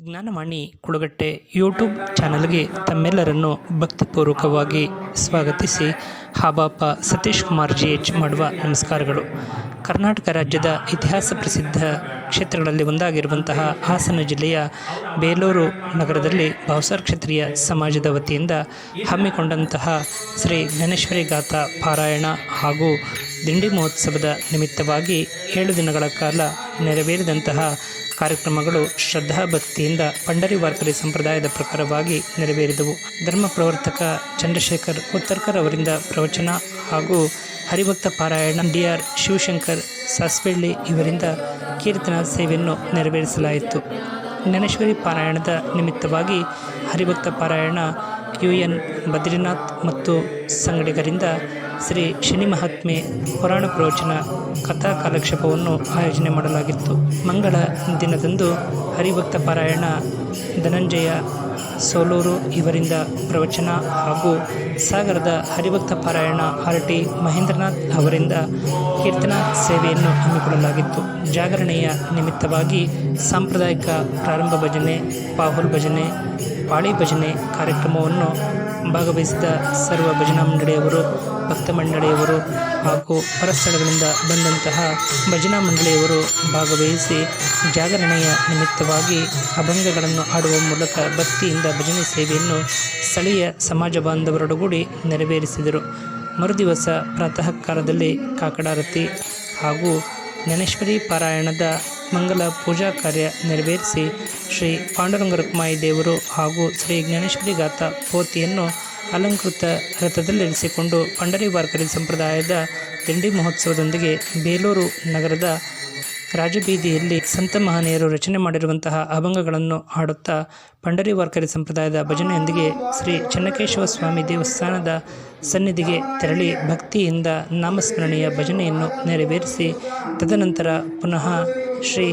Gyan Vani Kulagatte YouTube ಚಾನಲ್ಗೆ ತಮ್ಮೆಲ್ಲರನ್ನು ಭಕ್ತಿಪೂರ್ವಕವಾಗಿ ಸ್ವಾಗತಿಸಿ ಹಾಬಾಪ Satish Kumar GH ಮಾಡುವ ನಮಸ್ಕಾರಗಳು. ಕರ್ನಾಟಕ ರಾಜ್ಯದ ಇತಿಹಾಸ ಪ್ರಸಿದ್ಧ ಕ್ಷೇತ್ರಗಳಲ್ಲಿ ಒಂದಾಗಿರುವಂತಹ ಹಾಸನ ಜಿಲ್ಲೆಯ ಬೇಲೂರು ನಗರದಲ್ಲಿ ಭಾವಸಾರ ಕ್ಷತ್ರಿಯ ಸಮಾಜದ ವತಿಯಿಂದ ಹಮ್ಮಿಕೊಂಡಂತಹ ಶ್ರೀ ಜ್ಞಾನೇಶ್ವರಿ ಗಾಥಾ ಪಾರಾಯಣ ಹಾಗೂ ದಿಂಡಿ ಮಹೋತ್ಸವದ ನಿಮಿತ್ತವಾಗಿ 7 ದಿನಗಳ ಕಾಲ ನೆರವೇರಿದಂತಹ ಕಾರ್ಯಕ್ರಮಗಳು ಶ್ರದ್ಧಾಭಕ್ತಿಯಿಂದ ಪಂಡರಿ ವಾರ್ಕರಿ ಸಂಪ್ರದಾಯದ ಪ್ರಕಾರವಾಗಿ ನೆರವೇರಿದವು. ಧರ್ಮ ಪ್ರವರ್ತಕ ಚಂದ್ರಶೇಖರ್ ಉತ್ತರ್ಕರ್ ಅವರಿಂದ ಪ್ರವಚನ ಹಾಗೂ ಹರಿಭಕ್ತ ಪಾರಾಯಣ DR ಶಿವಶಂಕರ್ ಸಾಸ್ವೆಳ್ಳಿ ಇವರಿಂದ ಕೀರ್ತನ ಸೇವೆಯನ್ನು ನೆರವೇರಿಸಲಾಯಿತು. ಜ್ಞಾನೇಶ್ವರಿ ಪಾರಾಯಣದ ನಿಮಿತ್ತವಾಗಿ ಹರಿಭಕ್ತ ಪಾರಾಯಣ UN ಬದ್ರಿನಾಥ್ ಮತ್ತು ಸಂಗಡಿಗರಿಂದ ಶ್ರೀ ಶನಿ ಮಹಾತ್ಮೆ ಪುರಾಣ ಪ್ರವಚನ ಕಥಾ ಕಾಲಕ್ಷೇಪವನ್ನು ಆಯೋಜನೆ ಮಾಡಲಾಗಿತ್ತು. ಮಂಗಳ ದಿನದಂದು ಹರಿಭಕ್ತ ಪಾರಾಯಣ ಧನಂಜಯ ಸೋಲೂರು ಇವರಿಂದ ಪ್ರವಚನ ಹಾಗೂ ಸಾಗರದ ಹರಿಭಕ್ತ ಪಾರಾಯಣ RT ಮಹೇಂದ್ರನಾಥ್ ಅವರಿಂದ ಕೀರ್ತನಾ ಸೇವೆಯನ್ನು ಹಮ್ಮಿಕೊಳ್ಳಲಾಗಿತ್ತು. ಜಾಗರಣೆಯ ನಿಮಿತ್ತವಾಗಿ ಸಾಂಪ್ರದಾಯಿಕ ಪ್ರಾರಂಭ ಭಜನೆ, ಪಾಹುಲ್ ಭಜನೆ, ಪಾಳಿ ಭಜನೆ ಕಾರ್ಯಕ್ರಮವನ್ನು ಭಾಗವಹಿಸಿದ ಸರ್ವ ಭಜನಾ ಮಂಡಳಿಯವರು, ಭಕ್ತ ಮಂಡಳಿಯವರು ಹಾಗೂ ಹೊರಸ್ಥಳಗಳಿಂದ ಬಂದಂತಹ ಭಜನಾ ಮಂಡಳಿಯವರು ಭಾಗವಹಿಸಿ ಜಾಗರಣೆಯ ನಿಮಿತ್ತವಾಗಿ ಅಭಂಗಗಳನ್ನು ಹಾಡುವ ಮೂಲಕ ಭಕ್ತಿಯಿಂದ ಭಜನೆ ಸೇವೆಯನ್ನು ಸ್ಥಳೀಯ ಸಮಾಜ ಬಾಂಧವರೊಡಗೂಡಿ ನೆರವೇರಿಸಿದರು. ಮರುದಿವಸ ಪ್ರಾತಃ ಕಾಲದಲ್ಲಿ ಕಾಕಡಾರತಿ ಹಾಗೂ ಜ್ಞಾನೇಶ್ವರಿ ಪಾರಾಯಣದ ಮಂಗಲ ಪೂಜಾ ಕಾರ್ಯ ನೆರವೇರಿಸಿ ಶ್ರೀ ಪಾಂಡುರಂಗ ರುಕ್ಮಾಯಿ ದೇವರು ಹಾಗೂ ಶ್ರೀ ಜ್ಞಾನೇಶ್ವರಿ ಗಾಥಾ ಪೋತಿಯನ್ನು ಅಲಂಕೃತ ರಥದಲ್ಲಿರಿಸಿಕೊಂಡು ಪಂಡರಿ ವಾರ್ಕರಿ ಸಂಪ್ರದಾಯದ ದಿಂಡಿ ಮಹೋತ್ಸವದೊಂದಿಗೆ ಬೇಲೂರು ನಗರದ ರಾಜಬೀದಿಯಲ್ಲಿ ಸಂತ ಮಹನೀಯರು ರಚನೆ ಮಾಡಿರುವಂತಹ ಅಭಂಗಗಳನ್ನು ಹಾಡುತ್ತಾ ಪಂಡರಿ ವಾರ್ಕರಿ ಸಂಪ್ರದಾಯದ ಭಜನೆಯೊಂದಿಗೆ ಶ್ರೀ ಚೆನ್ನಕೇಶವ ಸ್ವಾಮಿ ದೇವಸ್ಥಾನದ ಸನ್ನಿಧಿಗೆ ತೆರಳಿ ಭಕ್ತಿಯಿಂದ ನಾಮಸ್ಮರಣೆಯ ಭಜನೆಯನ್ನು ನೆರವೇರಿಸಿ ತದನಂತರ ಪುನಃ ಶ್ರೀ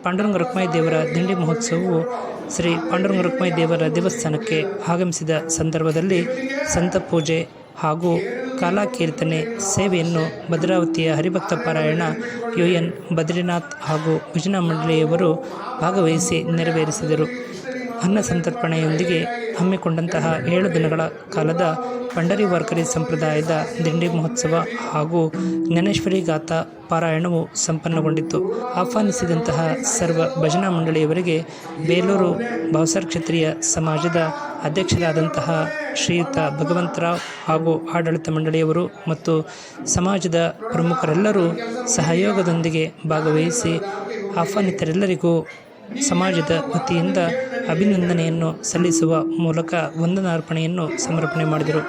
ಪಾಂಡುರಂಗ ರುಕ್ಮಾಯಿ ದೇವರ ದಿಂಡಿ ಮಹೋತ್ಸವವು ಶ್ರೀ ಪಾಂಡುರಂಗ ರುಕ್ಮಾಯಿ ದೇವರ ದೇವಸ್ಥಾನಕ್ಕೆ ಆಗಮಿಸಿದ ಸಂದರ್ಭದಲ್ಲಿ ಸಂತ ಪೂಜೆ ಹಾಗೂ ಕಾಲಕೀರ್ತನೆ ಸೇವೆಯನ್ನು ಭದ್ರಾವತಿಯ ಹರಿಭಕ್ತ ಪಾರಾಯಣ UN ಬದ್ರಿನಾಥ್ ಹಾಗೂ ಭಜನಾ ಮಂಡಳಿಯವರು ಭಾಗವಹಿಸಿ ನೆರವೇರಿಸಿದರು. ಅನ್ನ ಸಂತರ್ಪಣೆಯೊಂದಿಗೆ ಹಮ್ಮಿಕೊಂಡಂತಹ 7 ದಿನಗಳ ಕಾಲದ ಪಂಡರಿ ವಾರ್ಕರಿ ಸಂಪ್ರದಾಯದ ದಿಂಡಿ ಮಹೋತ್ಸವ ಹಾಗೂ ಜ್ಞಾನೇಶ್ವರಿ ಗಾಥಾ ಪಾರಾಯಣವು ಸಂಪನ್ನಗೊಂಡಿತು. ಆಹ್ವಾನಿಸಿದಂತಹ ಸರ್ವ ಭಜನಾ ಮಂಡಳಿಯವರಿಗೆ ಬೇಲೂರು ಭಾವಸಾರ ಕ್ಷತ್ರಿಯ ಸಮಾಜದ ಅಧ್ಯಕ್ಷರಾದಂತಹ ಶ್ರೀಯುತ ಭಗವಂತರಾವ್ ಹಾಗೂ ಆಡಳಿತ ಮಂಡಳಿಯವರು ಮತ್ತು ಸಮಾಜದ ಪ್ರಮುಖರೆಲ್ಲರೂ ಸಹಯೋಗದೊಂದಿಗೆ ಭಾಗವಹಿಸಿ ಆಹ್ವಾನಿತರೆಲ್ಲರಿಗೂ ಸಮಾಜದ ವತಿಯಿಂದ ಅಭಿನಂದನೆಯನ್ನು ಸಲ್ಲಿಸುವ ಮೂಲಕ ವಂದನಾರ್ಪಣೆಯನ್ನು ಸಮರ್ಪಣೆ ಮಾಡಿದರು.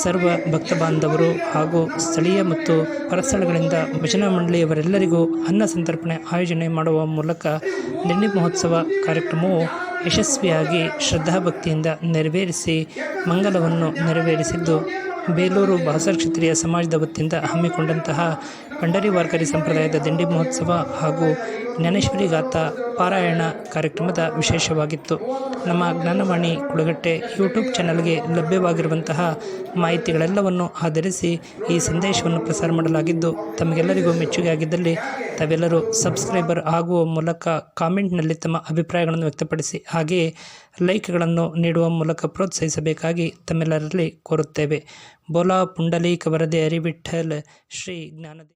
ಸರ್ವ ಭಕ್ತ ಬಾಂಧವರು ಹಾಗೂ ಸ್ಥಳೀಯ ಮತ್ತು ಹೊರಸ್ಥಳಗಳಿಂದ ಭಜನಾ ಮಂಡಳಿಯವರೆಲ್ಲರಿಗೂ ಅನ್ನ ಸಂತರ್ಪಣೆ ಆಯೋಜನೆ ಮಾಡುವ ಮೂಲಕ ದಿಂಡಿ ಮಹೋತ್ಸವ ಕಾರ್ಯಕ್ರಮವು ಯಶಸ್ವಿಯಾಗಿ ಶ್ರದ್ಧಾಭಕ್ತಿಯಿಂದ ನೆರವೇರಿಸಿ ಮಂಗಲವನ್ನು ನೆರವೇರಿಸಿದ್ದು, ಬೇಲೂರು ಭಾವಸಾರ ಕ್ಷತ್ರಿಯ ಸಮಾಜದ ವತಿಯಿಂದ ಹಮ್ಮಿಕೊಂಡಂತಹ ಪಂಡರಿ ವಾರ್ಕರಿ ಸಂಪ್ರದಾಯದ ದಿಂಡಿ ಮಹೋತ್ಸವ ಹಾಗೂ ಜ್ಞಾನೇಶ್ವರಿ ಗಾಥಾ ಪಾರಾಯಣ ಕಾರ್ಯಕ್ರಮದ ವಿಶೇಷವಾಗಿತ್ತು. ನಮ್ಮ ಜ್ಞಾನವಾಣಿ ಕುಳಗಟ್ಟೆ ಯೂಟ್ಯೂಬ್ ಚಾನಲ್ಗೆ ಲಭ್ಯವಾಗಿರುವಂತಹ ಮಾಹಿತಿಗಳೆಲ್ಲವನ್ನು ಆಧರಿಸಿ ಈ ಸಂದೇಶವನ್ನು ಪ್ರಸಾರ ಮಾಡಲಾಗಿದ್ದು, ತಮಗೆಲ್ಲರಿಗೂ ಮೆಚ್ಚುಗೆ ಆಗಿದ್ದಲ್ಲಿ ತಾವೆಲ್ಲರೂ ಸಬ್ಸ್ಕ್ರೈಬರ್ ಆಗುವ ಮೂಲಕ ಕಾಮೆಂಟ್ನಲ್ಲಿ ತಮ್ಮ ಅಭಿಪ್ರಾಯಗಳನ್ನು ವ್ಯಕ್ತಪಡಿಸಿ ಹಾಗೆಯೇ ಲೈಕ್ಗಳನ್ನು ನೀಡುವ ಮೂಲಕ ಪ್ರೋತ್ಸಾಹಿಸಬೇಕಾಗಿ ತಮ್ಮೆಲ್ಲರಲ್ಲಿ ಕೋರುತ್ತೇವೆ. ಬೋಲಾ ಪುಂಡಲೀಕ ವರದೆ ಹರಿವಿಠ್ಠಲ್ ಶ್ರೀ ಜ್ಞಾನದೇ